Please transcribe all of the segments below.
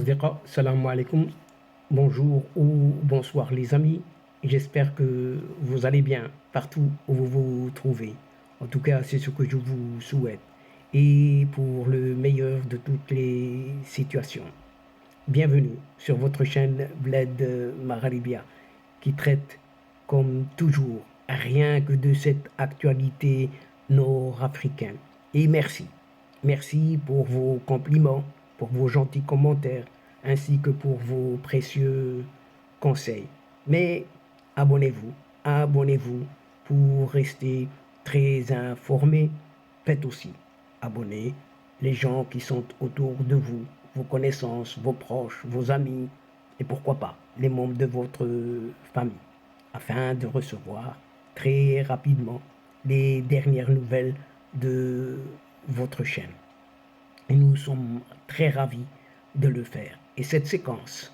الأصدقاء السلام عليكم. Bonjour ou bonsoir les amis. J'espère que vous allez bien partout où vous vous trouvez. En tout cas, c'est ce que je vous souhaite. Et pour le meilleur de toutes les situations. Bienvenue sur votre chaîne Bled Magharibia qui traite comme toujours rien que de cette actualité nord-africaine. Et merci. Merci pour vos compliments, pour vos gentils commentaires, ainsi que pour vos précieux conseils. Mais abonnez-vous, abonnez-vous pour rester très informés. Faites aussi abonner les gens qui sont autour de vous, vos connaissances, vos proches, vos amis, et pourquoi pas les membres de votre famille, afin de recevoir très rapidement les dernières nouvelles de votre chaîne. Et nous sommes très ravis de le faire. Et cette séquence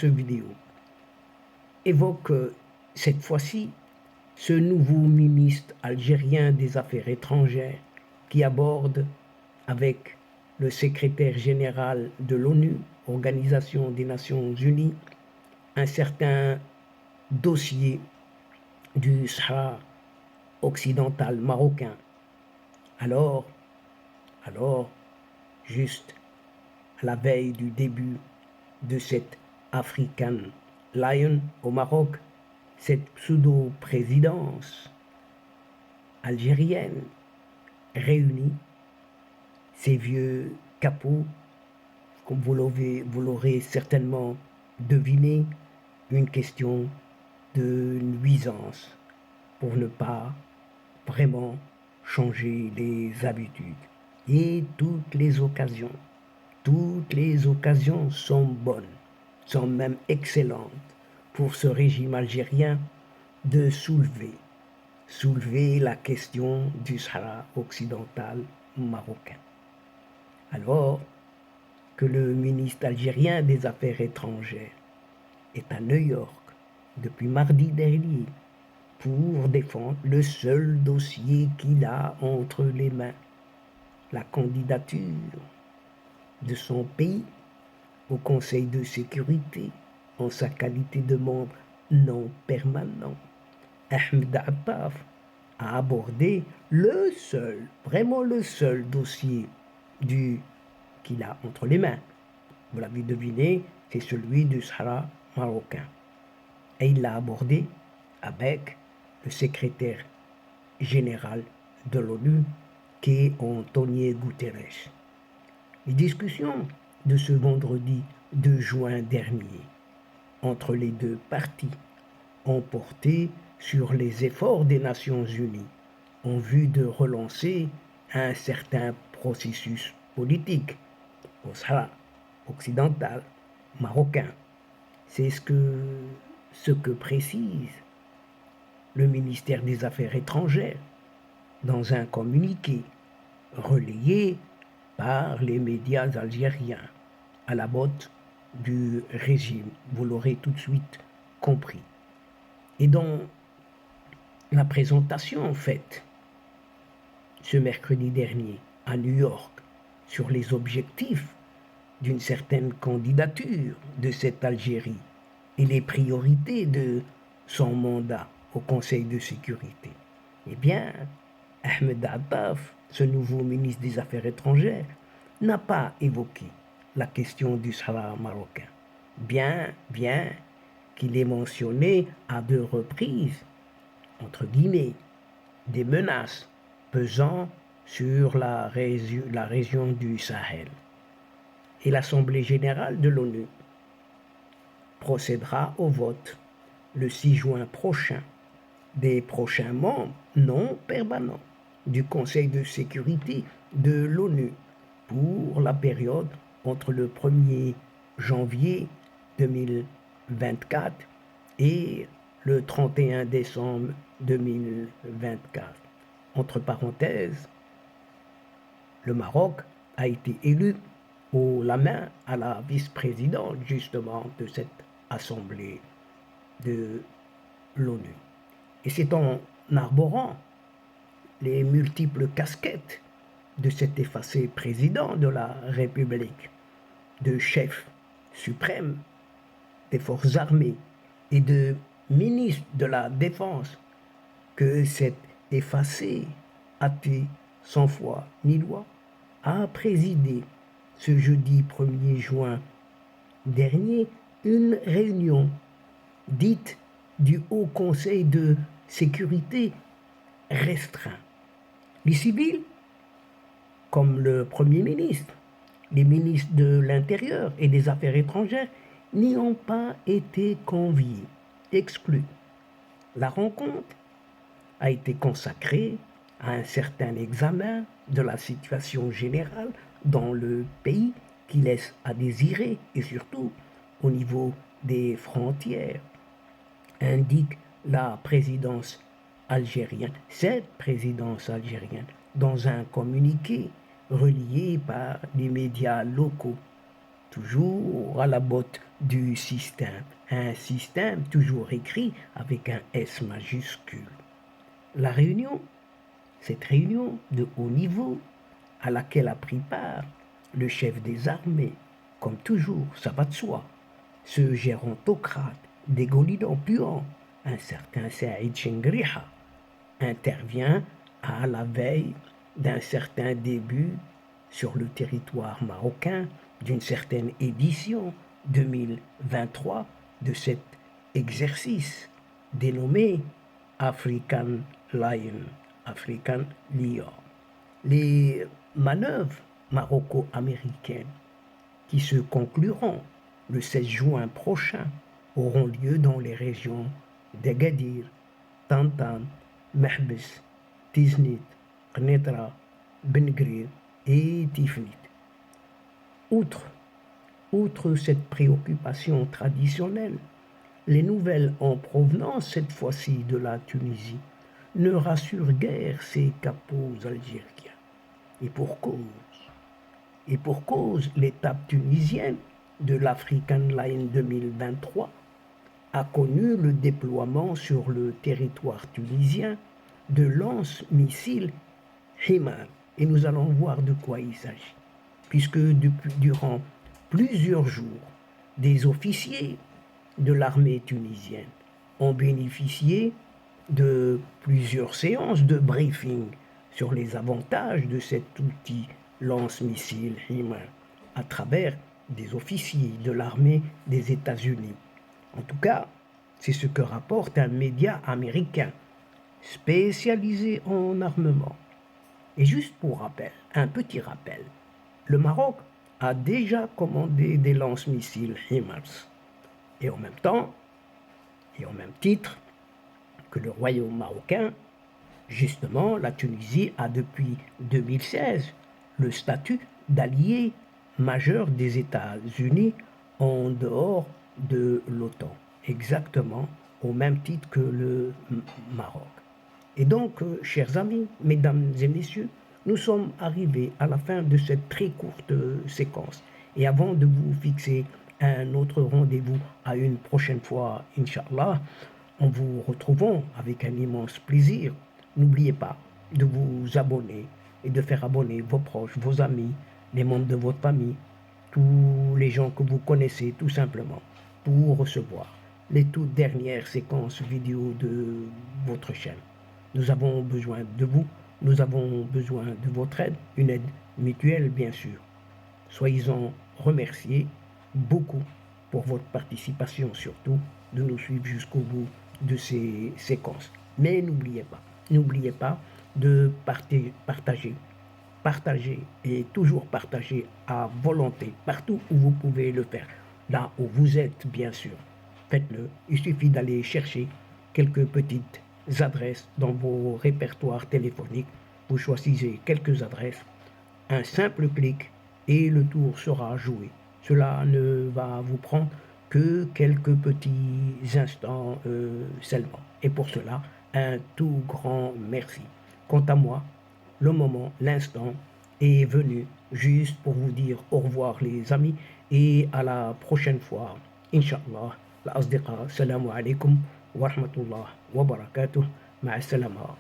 vidéo évoque cette fois-ci ce nouveau ministre algérien des Affaires étrangères qui aborde avec le secrétaire général de l'ONU, Organisation des Nations Unies, un certain dossier du Sahara occidental marocain. Alors, juste à la veille du début de cette African Lion au Maroc, cette pseudo-présidence algérienne réunit ces vieux capots, comme vous l'aurez certainement deviné, une question de nuisance pour ne pas vraiment changer les habitudes. Et toutes les occasions sont bonnes, sont même excellentes pour ce régime algérien de soulever la question du Sahara occidental marocain. Alors que le ministre algérien des Affaires étrangères est à New York depuis mardi dernier pour défendre le seul dossier qu'il a entre les mains, la candidature de son pays au Conseil de sécurité en sa qualité de membre non permanent. Ahmed Attaf a abordé le seul, vraiment le seul dossier qu'il a entre les mains. Vous l'avez deviné, c'est celui du Sahara marocain. Et il l'a abordé avec le secrétaire général de l'ONU, qui est Antonio Guterres. Les discussions de ce vendredi 2 juin dernier entre les deux parties ont porté sur les efforts des Nations Unies en vue de relancer un certain processus politique au Sahara occidental marocain. C'est ce que précise le ministère des Affaires étrangères dans un communiqué relayé par les médias algériens à la botte du régime. Vous l'aurez tout de suite compris. Et dans la présentation faite ce mercredi dernier à New York sur les objectifs d'une certaine candidature de cette Algérie et les priorités de son mandat au Conseil de sécurité, eh bien, Ahmed Attaf, ce nouveau ministre des Affaires étrangères, n'a pas évoqué la question du Sahara marocain, bien qu'il ait mentionné à 2 reprises, entre guillemets, des menaces pesant sur la région du Sahel. Et l'Assemblée générale de l'ONU procédera au vote le 6 juin prochain des prochains membres non permanents du Conseil de sécurité de l'ONU pour la période entre le 1er janvier 2024 et le 31 décembre 2024. Entre parenthèses, le Maroc a été élu haut la main à la vice-présidente justement de cette assemblée de l'ONU. Et c'est en arborant les multiples casquettes de cet effacé président de la République de chef suprême des forces armées et de ministre de la Défense que s'est effacé, athée, sans foi ni loi, a présidé ce jeudi 1er juin dernier une réunion dite du Haut Conseil de sécurité restreint. Les civils, comme le Premier ministre, les ministres de l'Intérieur et des Affaires étrangères, n'y ont pas été conviés, exclus. La rencontre a été consacrée à un certain examen de la situation générale dans le pays qui laisse à désirer et surtout au niveau des frontières, indique la présidence algérienne, cette présidence algérienne, dans un communiqué relié par les médias locaux, toujours à la botte du système, un système toujours écrit avec un S majuscule. La réunion, cette réunion de haut niveau à laquelle a pris part le chef des armées, comme toujours, ça va de soi, ce gérontocrate dégoulinant puant, un certain Saïd Chengriha, intervient à la veille d'un certain début sur le territoire marocain d'une certaine édition 2023 de cet exercice dénommé African Lion, African Lion. Les manœuvres maroco-américaines qui se concluront le 16 juin prochain auront lieu dans les régions d'Agadir, Tantan, Mehbes, Tiznit, Qnetra, Ben-Grir et Tifnit. Outre cette préoccupation traditionnelle, les nouvelles en provenance cette fois-ci de la Tunisie ne rassurent guère ces capots algériens. Et pour cause, l'étape tunisienne de l'African Line 2023 a connu le déploiement sur le territoire tunisien de lance-missiles Himar. Et nous allons voir de quoi il s'agit. Puisque durant plusieurs jours, des officiers de l'armée tunisienne ont bénéficié de plusieurs séances de briefing sur les avantages de cet outil lance-missiles Himar à travers des officiers de l'armée des États-Unis. En tout cas, c'est ce que rapporte un média américain spécialisé en armement. Et juste pour rappel, un petit rappel, le Maroc a déjà commandé des lance-missiles HIMARS. Et en même temps, et au même titre que le royaume marocain, justement, la Tunisie a depuis 2016 le statut d'allié majeur des États-Unis en dehors de l'OTAN, exactement au même titre que le Maroc. Et donc, chers amis, mesdames et messieurs, nous sommes arrivés à la fin de cette très courte séquence. Et avant de vous fixer un autre rendez-vous à une prochaine fois, Inch'Allah, en vous retrouvant avec un immense plaisir. N'oubliez pas de vous abonner et de faire abonner vos proches, vos amis, les membres de votre famille, tous les gens que vous connaissez tout simplement, pour recevoir les toutes dernières séquences vidéo de votre chaîne. Nous avons besoin de vous, nous avons besoin de votre aide, une aide mutuelle bien sûr. Soyez-en remerciés beaucoup pour votre participation, surtout de nous suivre jusqu'au bout de ces séquences. Mais n'oubliez pas de partager et toujours partager à volonté, partout où vous pouvez le faire. Là où vous êtes, bien sûr, faites-le. Il suffit d'aller chercher quelques petites adresses dans vos répertoires téléphoniques. Vous choisissez quelques adresses, un simple clic et le tour sera joué. Cela ne va vous prendre que quelques petits instants seulement. Et pour cela, un tout grand merci. Quant à moi, le moment, l'instant est venu juste pour vous dire au revoir les amis et à la prochaine fois. Inch'Allah, la asdiqa, salamu alaikum wa rahmatullah wa barakatuh, ma'a salama.